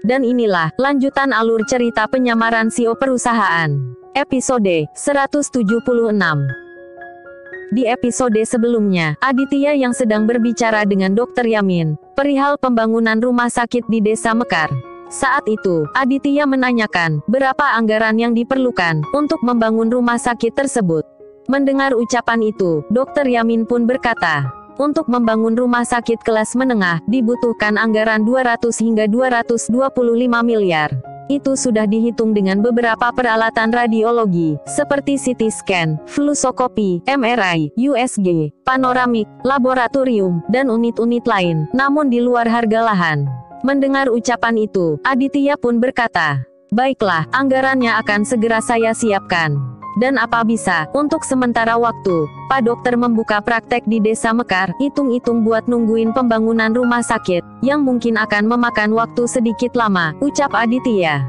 Dan inilah lanjutan alur cerita penyamaran CEO perusahaan. Episode 176. Di episode sebelumnya, Aditya yang sedang berbicara dengan Dr. Yamin perihal pembangunan rumah sakit di Desa Mekar. Saat itu, Aditya menanyakan berapa anggaran yang diperlukan untuk membangun rumah sakit tersebut. Mendengar ucapan itu, Dr. Yamin pun berkata, untuk membangun rumah sakit kelas menengah, dibutuhkan anggaran 200 hingga 225 miliar. Itu sudah dihitung dengan beberapa peralatan radiologi, seperti CT scan, fluoroskopi, MRI, USG, panoramik, laboratorium, dan unit-unit lain, namun di luar harga lahan. Mendengar ucapan itu, Aditya pun berkata, baiklah, anggarannya akan segera saya siapkan. Dan apa bisa, untuk sementara waktu, Pak Dokter membuka praktek di Desa Mekar, hitung-hitung buat nungguin pembangunan rumah sakit, yang mungkin akan memakan waktu sedikit lama, ucap Aditya.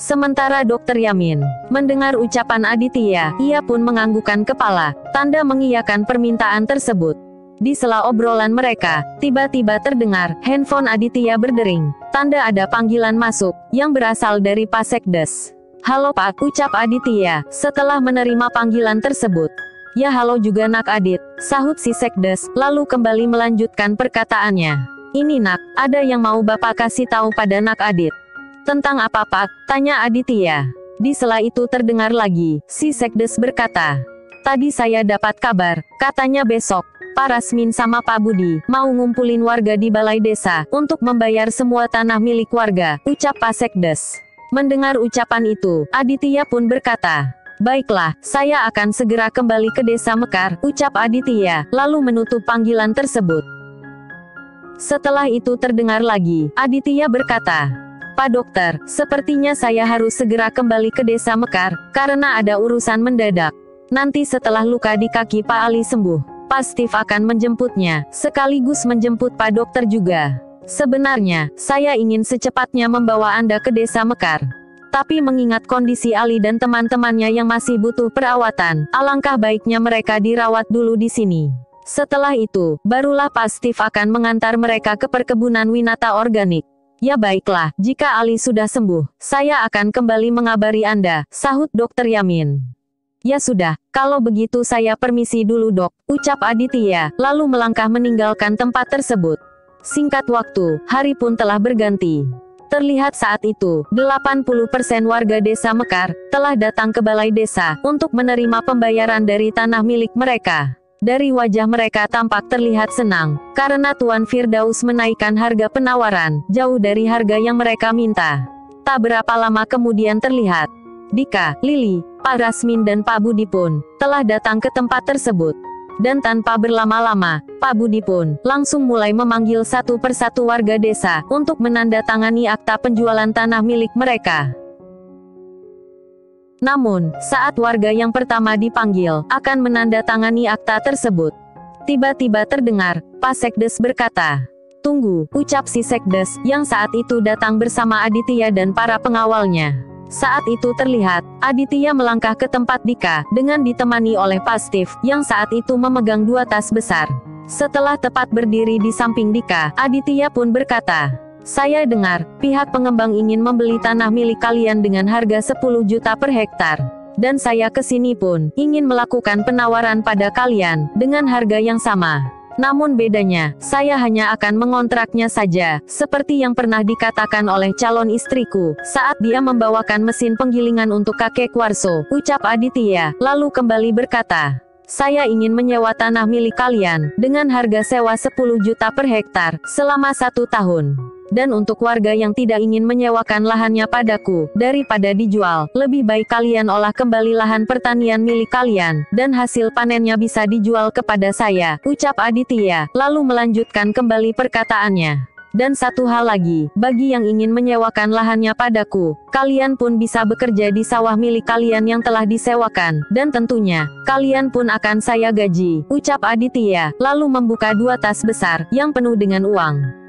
Sementara Dr. Yamin mendengar ucapan Aditya, ia pun menganggukkan kepala, tanda mengiyakan permintaan tersebut. Di sela obrolan mereka, tiba-tiba terdengar, handphone Aditya berdering, tanda ada panggilan masuk, yang berasal dari Pak Sekdes. Halo Pak, ucap Aditya, setelah menerima panggilan tersebut. Ya halo juga Nak Adit, sahut si Sekdes, lalu kembali melanjutkan perkataannya. Ini Nak, ada yang mau Bapak kasih tahu pada Nak Adit. Tentang apa Pak? Tanya Aditya. Di sela itu terdengar lagi, si Sekdes berkata. Tadi saya dapat kabar, katanya besok, Pak Rasmin sama Pak Budi, mau ngumpulin warga di balai desa, untuk membayar semua tanah milik warga, ucap Pak Sekdes. Mendengar ucapan itu, Aditya pun berkata, baiklah, saya akan segera kembali ke Desa Mekar, ucap Aditya, lalu menutup panggilan tersebut. Setelah itu terdengar lagi, Aditya berkata, Pak Dokter, sepertinya saya harus segera kembali ke Desa Mekar, karena ada urusan mendadak. Nanti setelah luka di kaki Pak Ali sembuh, Pak Steve akan menjemputnya, sekaligus menjemput Pak Dokter juga. Sebenarnya, saya ingin secepatnya membawa Anda ke Desa Mekar. Tapi mengingat kondisi Ali dan teman-temannya yang masih butuh perawatan, alangkah baiknya mereka dirawat dulu di sini. Setelah itu, barulah Pak Steve akan mengantar mereka ke perkebunan Winata Organik. Ya baiklah, jika Ali sudah sembuh, saya akan kembali mengabari Anda, sahut Dr. Yamin. Ya sudah, kalau begitu saya permisi dulu dok, ucap Aditya, lalu melangkah meninggalkan tempat tersebut. Singkat waktu, hari pun telah berganti. Terlihat saat itu, 80% warga Desa Mekar telah datang ke balai desa untuk menerima pembayaran dari tanah milik mereka. Dari wajah mereka tampak terlihat senang, karena Tuan Firdaus menaikkan harga penawaran, jauh dari harga yang mereka minta. Tak berapa lama kemudian terlihat, Dika, Lili, Pak Rasmin dan Pak Budi pun telah datang ke tempat tersebut. Dan tanpa berlama-lama, Pak Budi pun langsung mulai memanggil satu persatu warga desa untuk menandatangani akta penjualan tanah milik mereka. Namun, saat warga yang pertama dipanggil akan menandatangani akta tersebut, tiba-tiba terdengar, Pak Sekdes berkata, tunggu, ucap si Sekdes, yang saat itu datang bersama Aditya dan para pengawalnya. Saat itu terlihat, Aditya melangkah ke tempat Dika, dengan ditemani oleh Pak Steve, yang saat itu memegang 2 tas besar. Setelah tepat berdiri di samping Dika, Aditya pun berkata, saya dengar, pihak pengembang ingin membeli tanah milik kalian dengan harga 10 juta per hektar. Dan saya kesini pun, ingin melakukan penawaran pada kalian, dengan harga yang sama. Namun bedanya, saya hanya akan mengontraknya saja, seperti yang pernah dikatakan oleh calon istriku, saat dia membawakan mesin penggilingan untuk kakek Warso, ucap Aditya, lalu kembali berkata, saya ingin menyewa tanah milik kalian, dengan harga sewa 10 juta per hektar, selama 1 tahun. Dan untuk warga yang tidak ingin menyewakan lahannya padaku, daripada dijual, lebih baik kalian olah kembali lahan pertanian milik kalian, dan hasil panennya bisa dijual kepada saya, ucap Aditya, lalu melanjutkan kembali perkataannya. Dan satu hal lagi, bagi yang ingin menyewakan lahannya padaku, kalian pun bisa bekerja di sawah milik kalian yang telah disewakan, dan tentunya, kalian pun akan saya gaji, ucap Aditya, lalu membuka 2 tas besar, yang penuh dengan uang.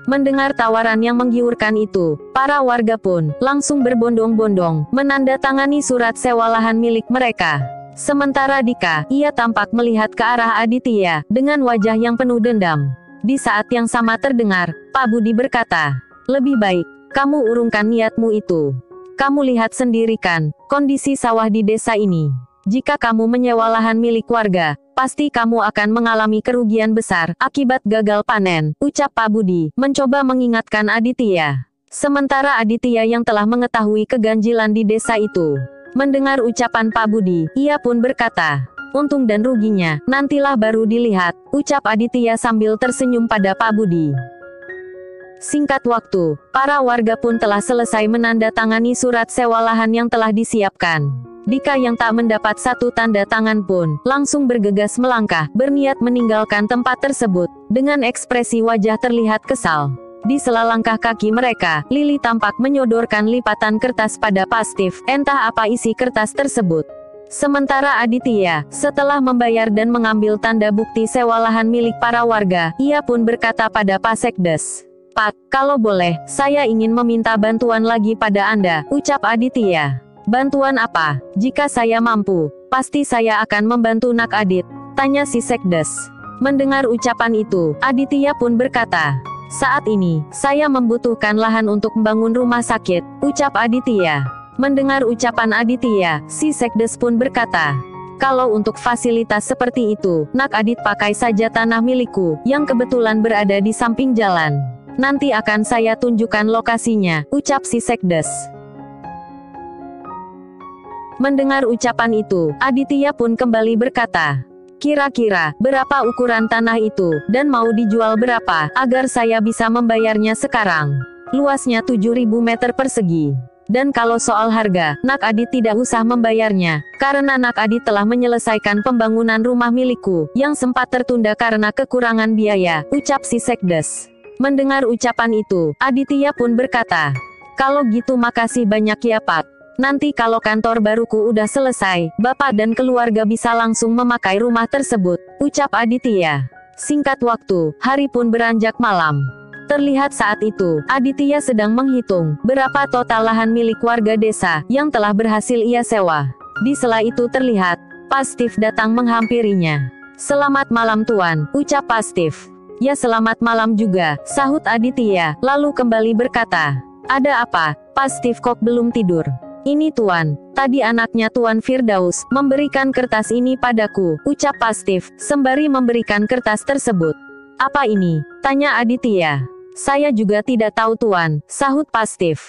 Mendengar tawaran yang menggiurkan itu, para warga pun langsung berbondong-bondong menandatangani surat sewa lahan milik mereka. Sementara Dika, ia tampak melihat ke arah Aditya dengan wajah yang penuh dendam. Di saat yang sama terdengar, Pak Budi berkata, Lebih baik, kamu urungkan niatmu itu. Kamu lihat sendiri kan, kondisi sawah di desa ini. Jika kamu menyewa lahan milik warga, pasti kamu akan mengalami kerugian besar akibat gagal panen, ucap Pak Budi, mencoba mengingatkan Aditya. Sementara Aditya yang telah mengetahui keganjilan di desa itu, mendengar ucapan Pak Budi, ia pun berkata, untung dan ruginya, nantilah baru dilihat, ucap Aditya sambil tersenyum pada Pak Budi. Singkat waktu, para warga pun telah selesai menandatangani surat sewa lahan yang telah disiapkan. Dika yang tak mendapat satu tanda tangan pun, langsung bergegas melangkah, berniat meninggalkan tempat tersebut, dengan ekspresi wajah terlihat kesal. Di sela langkah kaki mereka, Lili tampak menyodorkan lipatan kertas pada Pak Steve, entah apa isi kertas tersebut. Sementara Aditya, setelah membayar dan mengambil tanda bukti sewa lahan milik para warga, ia pun berkata pada Pak Sekdes. Pak, kalau boleh, saya ingin meminta bantuan lagi pada Anda, ucap Aditya. Bantuan apa? Jika saya mampu, pasti saya akan membantu Nak Adit, tanya si Sekdes. Mendengar ucapan itu, Aditya pun berkata, saat ini, saya membutuhkan lahan untuk membangun rumah sakit, ucap Aditya. Mendengar ucapan Aditya, si Sekdes pun berkata, kalau untuk fasilitas seperti itu, Nak Adit pakai saja tanah milikku, yang kebetulan berada di samping jalan. Nanti akan saya tunjukkan lokasinya, ucap si Sekdes. Mendengar ucapan itu, Aditya pun kembali berkata, kira-kira, berapa ukuran tanah itu, dan mau dijual berapa, agar saya bisa membayarnya sekarang. Luasnya 7.000 meter persegi. Dan kalau soal harga, Nak Adit tidak usah membayarnya, karena Nak Adit telah menyelesaikan pembangunan rumah milikku, yang sempat tertunda karena kekurangan biaya, ucap si Sekdes. Mendengar ucapan itu, Aditya pun berkata, kalau gitu makasih banyak ya Pak. Nanti kalau kantor baruku udah selesai, Bapak dan keluarga bisa langsung memakai rumah tersebut, ucap Aditya. Singkat waktu, hari pun beranjak malam. Terlihat saat itu, Aditya sedang menghitung berapa total lahan milik warga desa yang telah berhasil ia sewa. Di sela itu terlihat, Pak Steve datang menghampirinya. Selamat malam Tuan, ucap Pak Steve. Ya selamat malam juga, sahut Aditya, lalu kembali berkata, ada apa, Pak Steve kok belum tidur? Ini Tuan, tadi anaknya Tuan Firdaus, memberikan kertas ini padaku, ucap Pak Steve, sembari memberikan kertas tersebut. Apa ini? Tanya Aditya. Saya juga tidak tahu Tuan, sahut Pak Steve.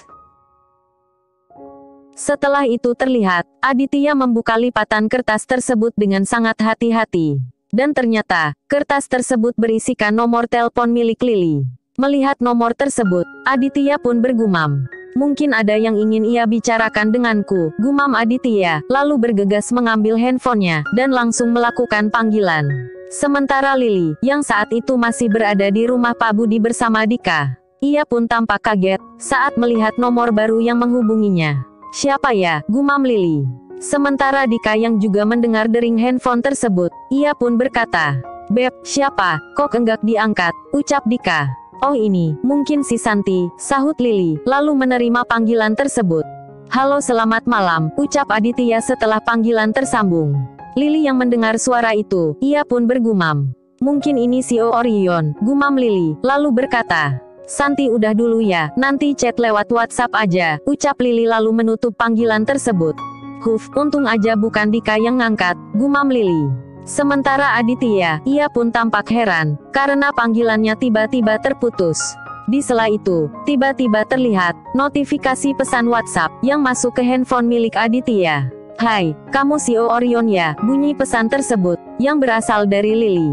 Setelah itu terlihat, Aditya membuka lipatan kertas tersebut dengan sangat hati-hati. Dan ternyata, kertas tersebut berisikan nomor telepon milik Lili. Melihat nomor tersebut, Aditya pun bergumam. Mungkin ada yang ingin ia bicarakan denganku, gumam Aditya, lalu bergegas mengambil handphonenya, dan langsung melakukan panggilan. Sementara Lili, yang saat itu masih berada di rumah Pak Budi bersama Dika, ia pun tampak kaget, saat melihat nomor baru yang menghubunginya. Siapa ya, gumam Lili. Sementara Dika yang juga mendengar dering handphone tersebut, ia pun berkata, Beb, siapa, kok enggak diangkat, ucap Dika. Oh ini, mungkin si Santi, sahut Lili, lalu menerima panggilan tersebut. Halo selamat malam, ucap Aditya setelah panggilan tersambung. Lili yang mendengar suara itu, ia pun bergumam. Mungkin ini si Orion, gumam Lili, lalu berkata, Santi udah dulu ya, nanti chat lewat WhatsApp aja, ucap Lili lalu menutup panggilan tersebut. Untung aja bukan Dika yang ngangkat, gumam Lili. Sementara Aditya, ia pun tampak heran, karena panggilannya tiba-tiba terputus. Di sela itu, tiba-tiba terlihat, notifikasi pesan WhatsApp, yang masuk ke handphone milik Aditya. Hai, kamu si Orion ya, bunyi pesan tersebut, yang berasal dari Lili.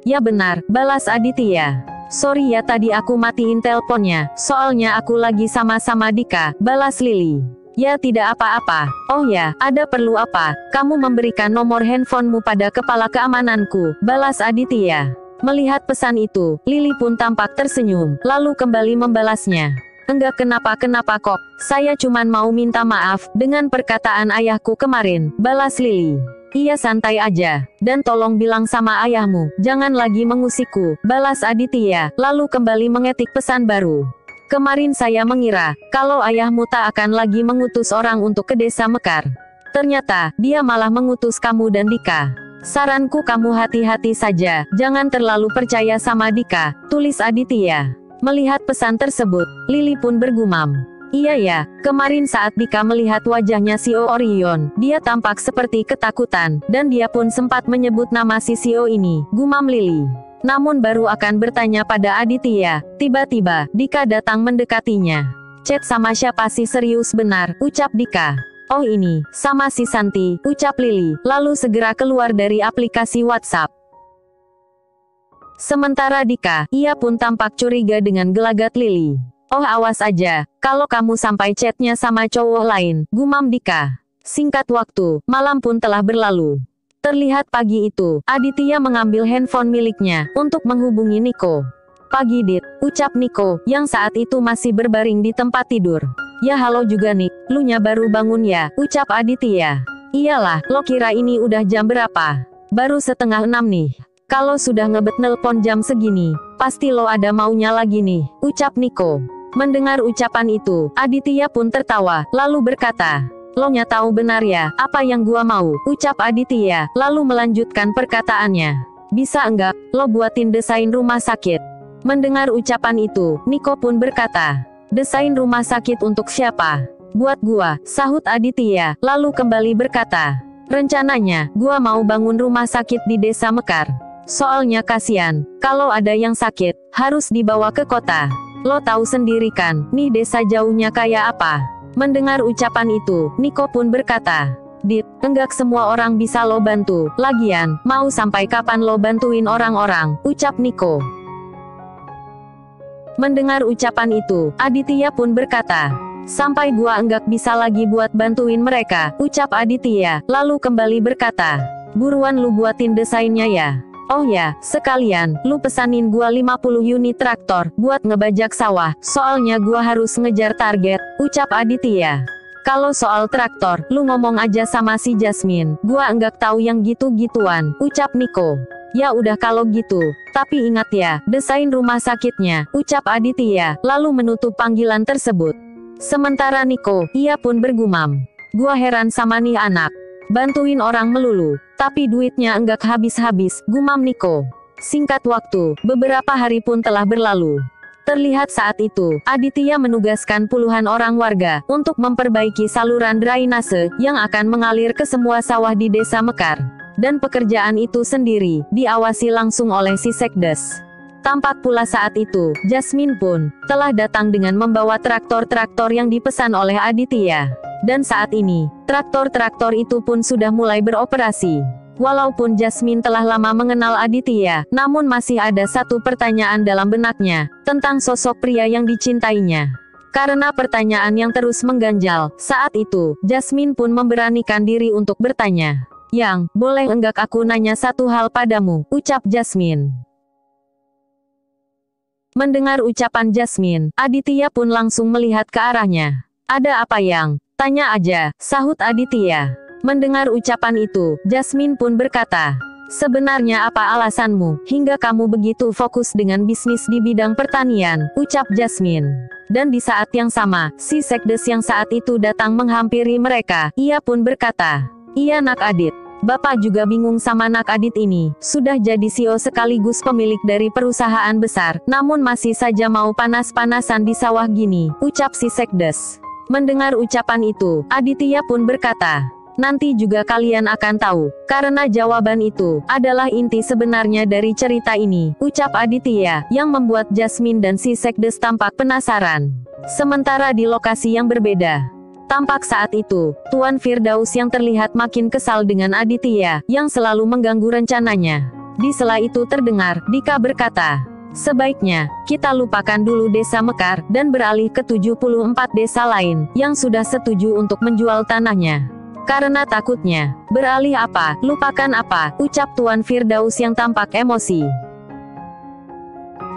Ya benar, balas Aditya. Sorry ya tadi aku matiin teleponnya, soalnya aku lagi sama-sama Dika, balas Lili. Ya tidak apa-apa, oh ya, ada perlu apa, kamu memberikan nomor handphonemu pada kepala keamananku, balas Aditya. Melihat pesan itu, Lili pun tampak tersenyum, lalu kembali membalasnya. Enggak kenapa-kenapa kok, saya cuman mau minta maaf, dengan perkataan ayahku kemarin, balas Lili. Iya santai aja, dan tolong bilang sama ayahmu, jangan lagi mengusikku, balas Aditya, lalu kembali mengetik pesan baru. Kemarin saya mengira, kalau ayahmu tak akan lagi mengutus orang untuk ke desa Mekar. Ternyata, dia malah mengutus kamu dan Dika. Saranku kamu hati-hati saja, jangan terlalu percaya sama Dika, tulis Aditya. Melihat pesan tersebut, Lily pun bergumam. Iya ya, kemarin saat Dika melihat wajahnya Sio Orion, dia tampak seperti ketakutan, dan dia pun sempat menyebut nama si Sio ini, gumam Lily. Namun baru akan bertanya pada Aditya, tiba-tiba, Dika datang mendekatinya. Chat sama siapa sih, serius benar, ucap Dika. Oh ini, sama si Santi, ucap Lily, lalu segera keluar dari aplikasi WhatsApp. Sementara Dika, ia pun tampak curiga dengan gelagat Lily. Oh awas aja, kalau kamu sampai chatnya sama cowok lain, gumam Dika. Singkat waktu, malam pun telah berlalu. Terlihat pagi itu, Aditya mengambil handphone miliknya, untuk menghubungi Nico. Pagi Dit, ucap Nico, yang saat itu masih berbaring di tempat tidur. Ya halo juga Nick, lu nya baru bangun ya, ucap Aditya. Iyalah, lo kira ini udah jam berapa? Baru setengah 6 nih. Kalau sudah ngebet nelpon jam segini, pasti lo ada maunya lagi nih, ucap Nico. Mendengar ucapan itu, Aditya pun tertawa, lalu berkata, lo nya tahu benar ya, apa yang gua mau, ucap Aditya, lalu melanjutkan perkataannya. Bisa enggak, lo buatin desain rumah sakit? Mendengar ucapan itu, Nico pun berkata, desain rumah sakit untuk siapa? Buat gua, sahut Aditya, lalu kembali berkata, rencananya, gua mau bangun rumah sakit di desa Mekar. Soalnya kasihan, kalau ada yang sakit, harus dibawa ke kota. Lo tahu sendiri kan, nih desa jauhnya kayak apa. Mendengar ucapan itu, Nico pun berkata, Dit, enggak semua orang bisa lo bantu, lagian, mau sampai kapan lo bantuin orang-orang, ucap Nico. Mendengar ucapan itu, Aditya pun berkata, sampai gua enggak bisa lagi buat bantuin mereka, ucap Aditya, lalu kembali berkata, buruan lu buatin desainnya ya. Oh ya, sekalian, lu pesanin gua 50 unit traktor, buat ngebajak sawah, soalnya gua harus ngejar target, ucap Aditya. Kalau soal traktor, lu ngomong aja sama si Jasmine, gua enggak tahu yang gitu-gituan, ucap Nico. Ya udah kalau gitu, tapi ingat ya, desain rumah sakitnya, ucap Aditya, lalu menutup panggilan tersebut. Sementara Nico, ia pun bergumam. Gua heran sama nih anak. Bantuin orang melulu, tapi duitnya enggak habis-habis, gumam Nico. Singkat waktu, beberapa hari pun telah berlalu. Terlihat saat itu, Aditya menugaskan puluhan orang warga, untuk memperbaiki saluran drainase, yang akan mengalir ke semua sawah di desa Mekar. Dan pekerjaan itu sendiri, diawasi langsung oleh si Sekdes. Tampak pula saat itu, Jasmine pun, telah datang dengan membawa traktor-traktor yang dipesan oleh Aditya. Dan saat ini, traktor-traktor itu pun sudah mulai beroperasi. Walaupun Jasmine telah lama mengenal Aditya, namun masih ada satu pertanyaan dalam benaknya, tentang sosok pria yang dicintainya. Karena pertanyaan yang terus mengganjal, saat itu, Jasmine pun memberanikan diri untuk bertanya. Yang, boleh enggak aku nanya satu hal padamu, ucap Jasmine. Mendengar ucapan Jasmine, Aditya pun langsung melihat ke arahnya. Ada apa yang? Tanya aja, sahut Aditya. Mendengar ucapan itu, Jasmine pun berkata, sebenarnya apa alasanmu, hingga kamu begitu fokus dengan bisnis di bidang pertanian, ucap Jasmine. Dan di saat yang sama, si Sekdes yang saat itu datang menghampiri mereka, ia pun berkata, iya Nak Adit. Bapak juga bingung sama Nak Adit ini, sudah jadi CEO sekaligus pemilik dari perusahaan besar, namun masih saja mau panas-panasan di sawah gini, ucap si Sekdes. Mendengar ucapan itu, Aditya pun berkata, nanti juga kalian akan tahu, karena jawaban itu adalah inti sebenarnya dari cerita ini, ucap Aditya, yang membuat Jasmine dan si Sekdes tampak penasaran. Sementara di lokasi yang berbeda, tampak saat itu, Tuan Firdaus yang terlihat makin kesal dengan Aditya, yang selalu mengganggu rencananya. Di sela itu terdengar, Dika berkata, sebaiknya, kita lupakan dulu desa Mekar, dan beralih ke 74 desa lain, yang sudah setuju untuk menjual tanahnya. Karena takutnya, beralih apa, lupakan apa, ucap Tuan Firdaus yang tampak emosi.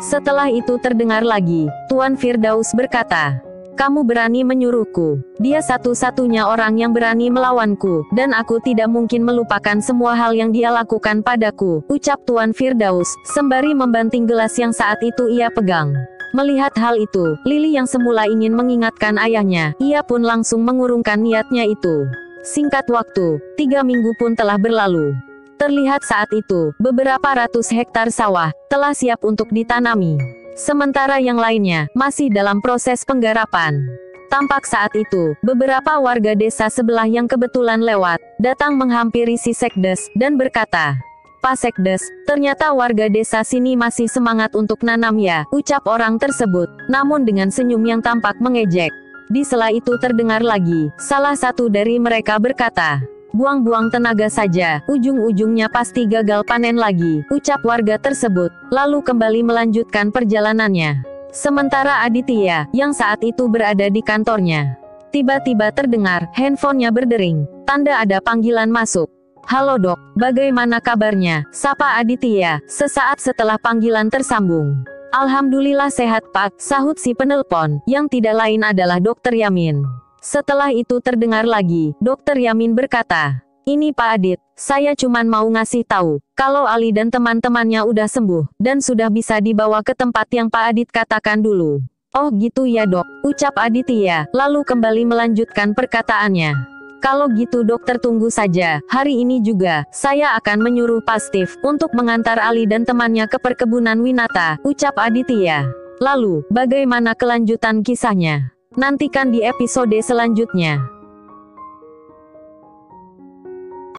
Setelah itu terdengar lagi, Tuan Firdaus berkata, kamu berani menyuruhku, dia satu-satunya orang yang berani melawanku, dan aku tidak mungkin melupakan semua hal yang dia lakukan padaku, ucap Tuan Firdaus, sembari membanting gelas yang saat itu ia pegang. Melihat hal itu, Lily yang semula ingin mengingatkan ayahnya, ia pun langsung mengurungkan niatnya itu. Singkat waktu, 3 minggu pun telah berlalu. Terlihat saat itu, beberapa ratus hektar sawah, telah siap untuk ditanami. Sementara yang lainnya masih dalam proses penggarapan. Tampak saat itu, beberapa warga desa sebelah yang kebetulan lewat, datang menghampiri si Sekdes, dan berkata, "Pak Sekdes, ternyata warga desa sini masih semangat untuk nanam ya," ucap orang tersebut, namun dengan senyum yang tampak mengejek. Di sela itu terdengar lagi, salah satu dari mereka berkata, "Buang-buang tenaga saja, ujung-ujungnya pasti gagal panen lagi," ucap warga tersebut, lalu kembali melanjutkan perjalanannya. Sementara Aditya, yang saat itu berada di kantornya, tiba-tiba terdengar, handphonenya berdering, tanda ada panggilan masuk. "Halo dok, bagaimana kabarnya?" sapa Aditya, sesaat setelah panggilan tersambung. "Alhamdulillah sehat pak," sahut si penelpon, yang tidak lain adalah Dokter Yamin. Setelah itu terdengar lagi, Dokter Yamin berkata, "Ini Pak Adit, saya cuman mau ngasih tahu, kalau Ali dan teman-temannya udah sembuh, dan sudah bisa dibawa ke tempat yang Pak Adit katakan dulu." "Oh gitu ya dok," ucap Aditya, lalu kembali melanjutkan perkataannya. "Kalau gitu dokter tunggu saja, hari ini juga, saya akan menyuruh Pak Steve untuk mengantar Ali dan temannya ke perkebunan Winata," ucap Aditya. Lalu, bagaimana kelanjutan kisahnya? Nantikan di episode selanjutnya.